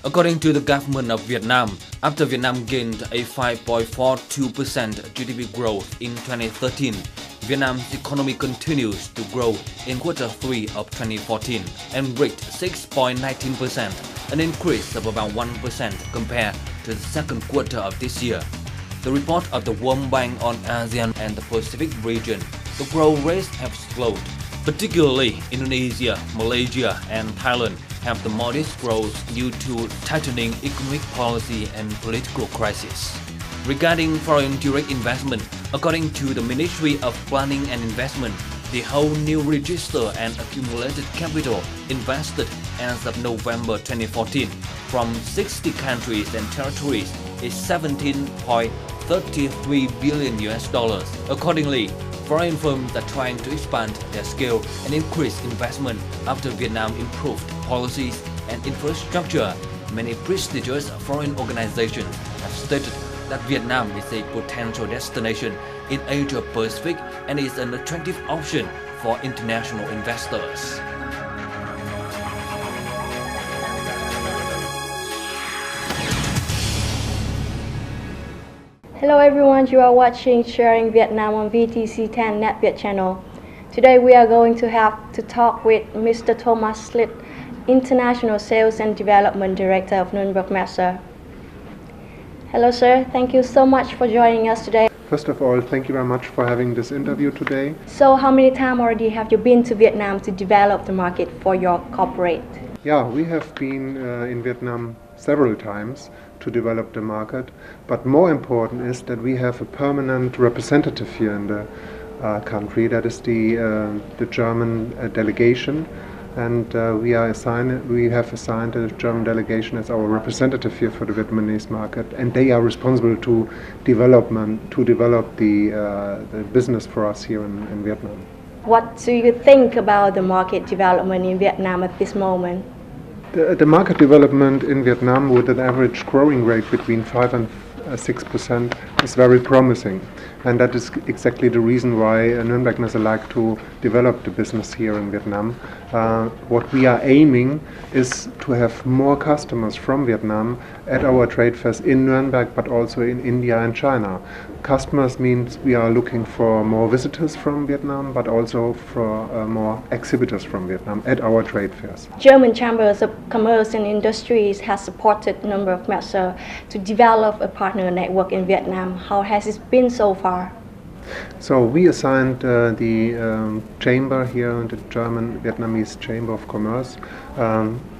According to the government of Vietnam, after Vietnam gained a 5.42% GDP growth in 2013, Vietnam's economy continues to grow in Q3 of 2014 and reached 6.19%, an increase of about 1% compared to the second quarter of this year. The report of the World Bank on ASEAN and the Pacific region, the growth rates have slowed. Particularly Indonesia, Malaysia and Thailand have the modest growth due to tightening economic policy and political crisis. Regarding foreign direct investment, according to the Ministry of Planning and Investment, the whole new register and accumulated capital invested as of November 2014 from 60 countries and territories is $17.33 billion. Accordingly, foreign firms are trying to expand their scale and increase investment after Vietnam improved policies and infrastructure. Many prestigious foreign organizations have stated that Vietnam is a potential destination in Asia Pacific and is an attractive option for international investors. Hello everyone, you are watching Sharing Vietnam on VTC 10 NetViet channel. Today we are going to have to talk with Mr. Thomas Slitt, International Sales and Development Director of Nürnberg Messer. Hello sir, thank you so much for joining us today. First of all, thank you very much for having this interview today. So how many times already have you been to Vietnam to develop the market for your corporate? Yeah, we have been in Vietnam several times to develop the market, but more important is that we have a permanent representative here in the country, that is the German delegation, and we have assigned the German delegation as our representative here for the Vietnamese market, and they are responsible to develop the business for us here in Vietnam. What do you think about the market development in Vietnam at this moment? The market development in Vietnam with an average growing rate between 5 and 6% is very promising, and that is exactly the reason why Nürnberg Messer like to develop the business here in Vietnam. What we are aiming is to have more customers from Vietnam at our trade fairs in Nürnberg, but also in India and China. Customers means we are looking for more visitors from Vietnam, but also for more exhibitors from Vietnam at our trade fairs. German Chambers of Commerce and Industries has supported Nürnberg Messer to develop a partner network in Vietnam. How has it been so far? So we assigned the chamber here, the German Vietnamese Chamber of Commerce,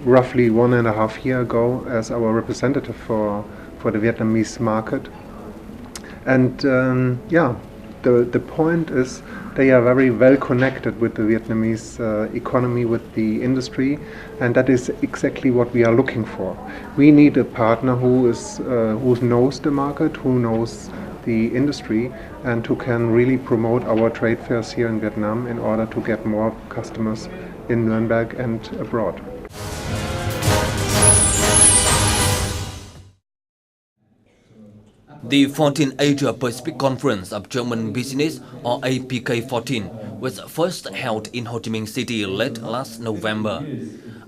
roughly 1.5 years ago as our representative for the Vietnamese market. And the point is they are very well connected with the Vietnamese economy, with the industry, and that is exactly what we are looking for. We need a partner who knows the market, who knows the industry, and who can really promote our trade fairs here in Vietnam in order to get more customers in Nuremberg and abroad. The 14th Asia Pacific Conference of German Business, or APK14, was first held in Ho Chi Minh City late last November.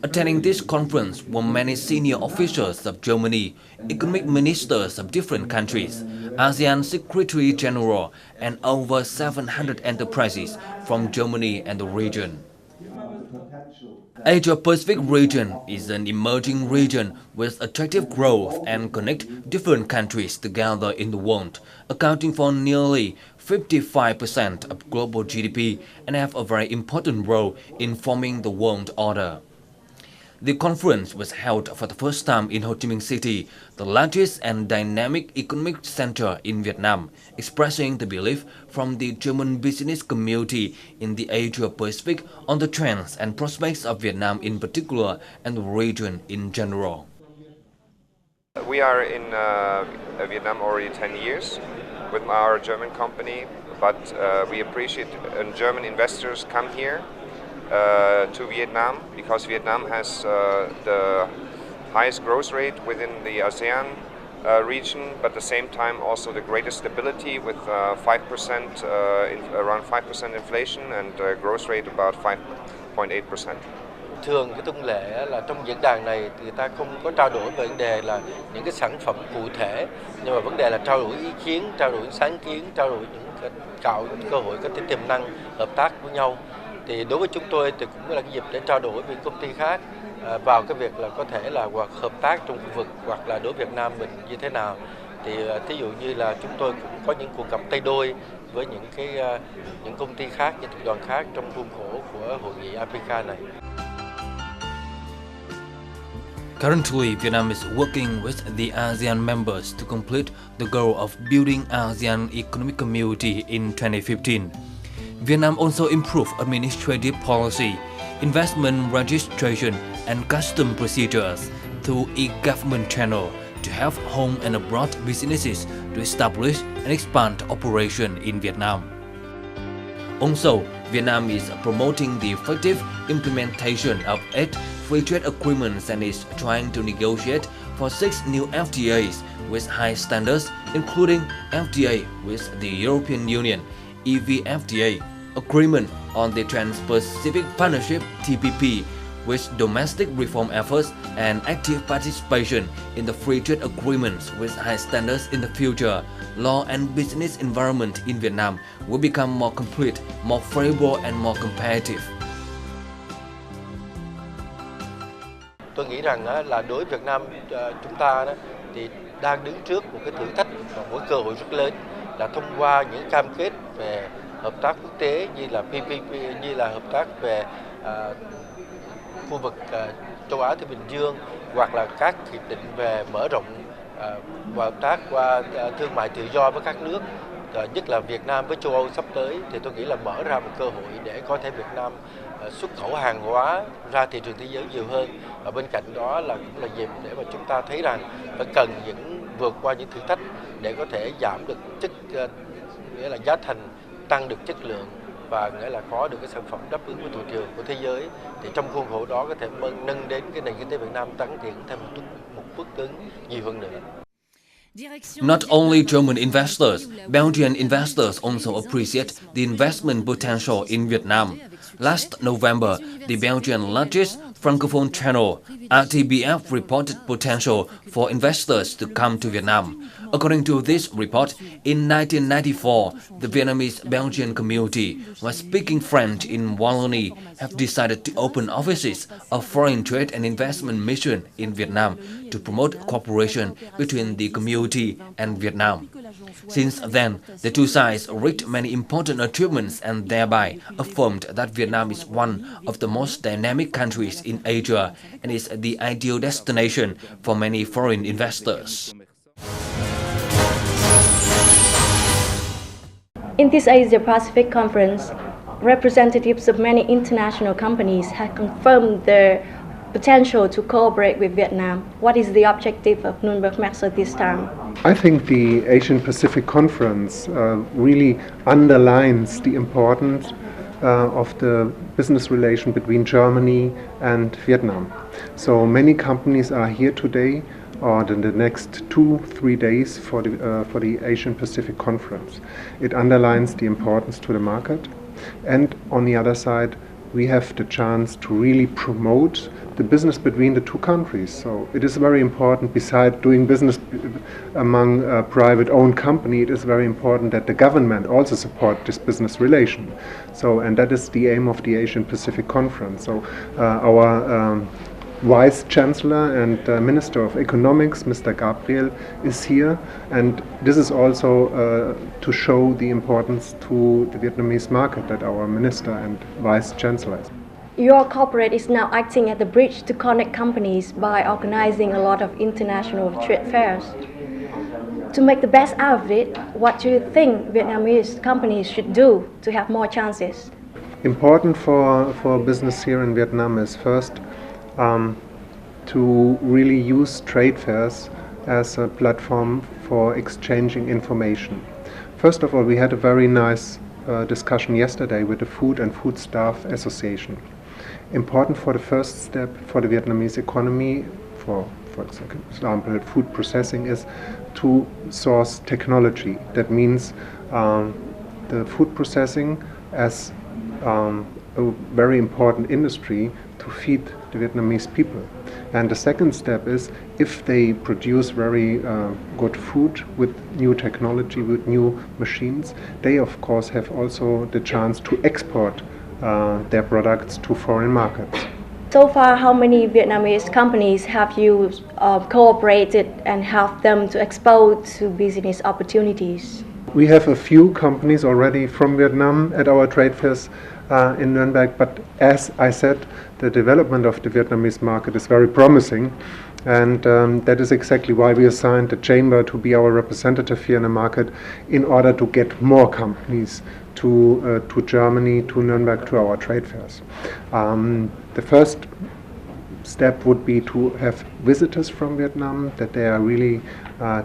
Attending this conference were many senior officials of Germany, economic ministers of different countries, ASEAN Secretary General, and over 700 enterprises from Germany and the region. Asia-Pacific region is an emerging region with attractive growth and connect different countries together in the world, accounting for nearly 55% of global GDP and have a very important role in forming the world order. The conference was held for the first time in Ho Chi Minh City, the largest and dynamic economic center in Vietnam, expressing the belief from the German business community in the Asia-Pacific on the trends and prospects of Vietnam in particular and the region in general. We are in Vietnam already 10 years with our German company, but we appreciate German investors come here to Vietnam because Vietnam has the highest growth rate within the ASEAN region, but at the same time also the greatest stability with 5%, around 5% inflation and growth rate about 5.8%. thường cái thông lệ là trong diễn đàn này thì người ta không có trao đổi về vấn đề là những cái sản phẩm cụ thể, nhưng mà vấn đề là trao đổi ý kiến, trao đổi sáng kiến, trao đổi những tạo cơ hội có thể tiềm năng hợp tác với nhau. Thì đối với chúng tôi thì cũng là cái dịp để trao đổi với công ty khác vào cái việc là có thể là hoặc hợp tác trong khu vực hoặc là đối với Việt Nam mình như thế nào. Thì thí dụ như là chúng tôi cũng có những cuộc gặp tay đôi với những công ty khác, những tập đoàn khác trong khuôn khổ của hội nghị APEC này. Currently, Vietnam is working with the ASEAN members to complete the goal of building ASEAN Economic Community in 2015. Vietnam also improved administrative policy, investment registration and custom procedures through e-government channel to help home and abroad businesses to establish and expand operation in Vietnam. Also, Vietnam is promoting the effective implementation of 8 free trade agreements and is trying to negotiate for 6 new FTAs with high standards, including FTA with the European Union, EVFTA, Agreement on the Trans-Pacific Partnership (TPP), with domestic reform efforts and active participation in the free trade agreements with high standards in the future. Law and business environment in Vietnam will become more complete, more favorable and more competitive. Tôi nghĩ rằng là đối với Việt Nam chúng ta thì đang đứng trước một cái thử thách và một cơ hội rất lớn là thông qua những cam kết về hợp tác quốc tế như là PPP, như là hợp tác về khu vực châu Á Thái Bình Dương hoặc là các hiệp định về mở rộng và hợp tác qua thương mại tự do với các nước, nhất là Việt Nam với châu Âu sắp tới, thì tôi nghĩ là mở ra một cơ hội để có thể Việt Nam xuất khẩu hàng hóa ra thị trường thế giới nhiều hơn. Và bên cạnh đó là cũng là dịp để mà chúng ta thấy rằng phải cần vượt qua những thử thách để có thể giảm được nghĩa là giá thành, tăng được chất lượng và nghĩa là có được cái sản phẩm đáp ứng với thị trường của thế giới. Thì trong khuôn khổ đó có thể nâng đến cái nền kinh tế Việt Nam tăng triển thêm một bước tiến nhiều hơn nữa. Not only German investors, Belgian investors also appreciate the investment potential in Vietnam. Last November, the Belgian largest Francophone channel, RTBF, reported potential for investors to come to Vietnam. According to this report, in 1994, the Vietnamese-Belgian community, while speaking French in Wallonie, have decided to open offices of foreign trade and investment mission in Vietnam to promote cooperation between the community and Vietnam. Since then, the two sides reached many important achievements and thereby affirmed that Vietnam is one of the most dynamic countries in Asia and is the ideal destination for many foreign investors. In this Asia-Pacific conference, representatives of many international companies have confirmed their potential to cooperate with Vietnam. What is the objective of Nürnberg Messe this time? I think the Asian Pacific Conference really underlines the importance of the business relation between Germany and Vietnam. So many companies are here today or in the next 2-3 days for the Asian Pacific Conference. It underlines the importance to the market, and on the other side we have the chance to really promote the business between the two countries. So it is very important, besides doing business among a private-owned company, it is very important that the government also support this business relation. So, and that is the aim of the Asian Pacific Conference. So our Vice Chancellor and Minister of Economics, Mr. Gabriel, is here, and this is also to show the importance to the Vietnamese market that our Minister and Vice Chancellor is. Your corporate is now acting as the bridge to connect companies by organizing a lot of international trade fairs. To make the best out of it, what do you think Vietnamese companies should do to have more chances? Important for business here in Vietnam is first to really use trade fairs as a platform for exchanging information. First of all, we had a very nice discussion yesterday with the Food and Food Staff Association. Important for the first step for the Vietnamese economy, for example, food processing, is to source technology. That means the food processing as a very important industry to feed the Vietnamese people. And the second step is, if they produce very good food with new technology, with new machines, they of course have also the chance to export their products to foreign markets. So far, how many Vietnamese companies have you cooperated and helped them to expose to business opportunities? We have a few companies already from Vietnam at our trade fairs in Nuremberg, but as I said, the development of the Vietnamese market is very promising, and that is exactly why we assigned the Chamber to be our representative here in the market, in order to get more companies to Germany, to Nuremberg, to our trade fairs. The first step would be to have visitors from Vietnam, that they are really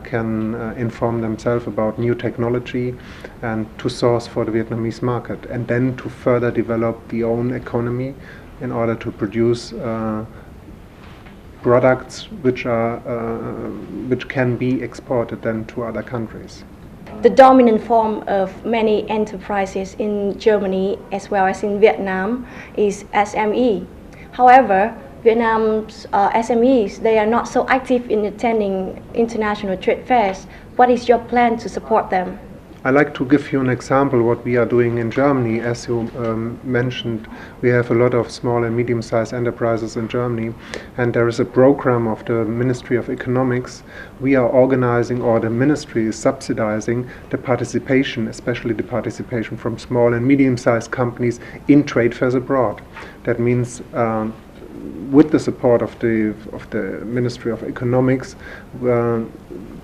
can inform themselves about new technology and to source for the Vietnamese market, and then to further develop the own economy in order to produce products which can be exported then to other countries. The dominant form of many enterprises in Germany as well as in Vietnam is SME. However, Vietnam's SMEs, they are not so active in attending international trade fairs. What is your plan to support them? I'd like to give you an example what we are doing in Germany. As you mentioned, we have a lot of small and medium-sized enterprises in Germany, and there is a program of the Ministry of Economics. We are organizing, or the ministry is subsidizing, the participation, especially the participation from small and medium-sized companies in trade fairs abroad. That means with the support of the Ministry of Economics,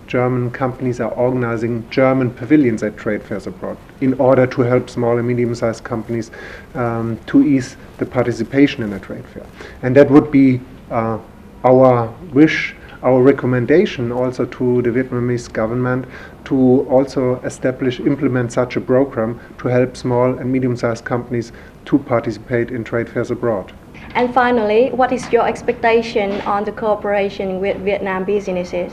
German companies are organizing German pavilions at trade fairs abroad in order to help small and medium-sized companies to ease the participation in a trade fair. And that would be our wish, our recommendation also to the Vietnamese government to also implement such a program to help small and medium-sized companies to participate in trade fairs abroad. And finally, what is your expectation on the cooperation with Vietnam businesses?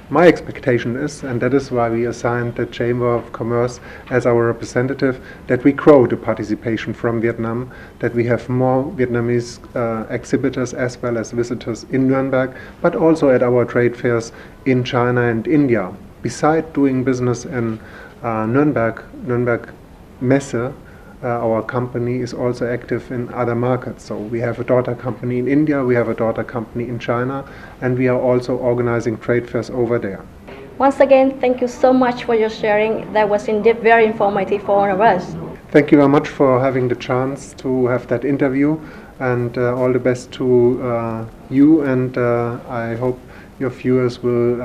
My expectation is, and that is why we assigned the Chamber of Commerce as our representative, that we grow the participation from Vietnam, that we have more Vietnamese exhibitors as well as visitors in Nuremberg, but also at our trade fairs in China and India. Besides doing business in Nuremberg Messe, our company is also active in other markets. So we have a daughter company in India, we have a daughter company in China, and we are also organizing trade fairs over there. Once again, thank you so much for your sharing. That was indeed very informative for all of us. Thank you very much for having the chance to have that interview, and all the best to you, and I hope your viewers will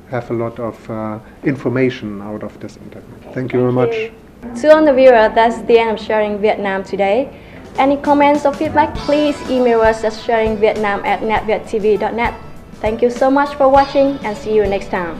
have a lot of information out of this interview. Thank you very much. To all the viewers, that's the end of Sharing Vietnam today. Any comments or feedback, please email us at sharingvietnam@netvietTV.net. Thank you so much for watching, and see you next time.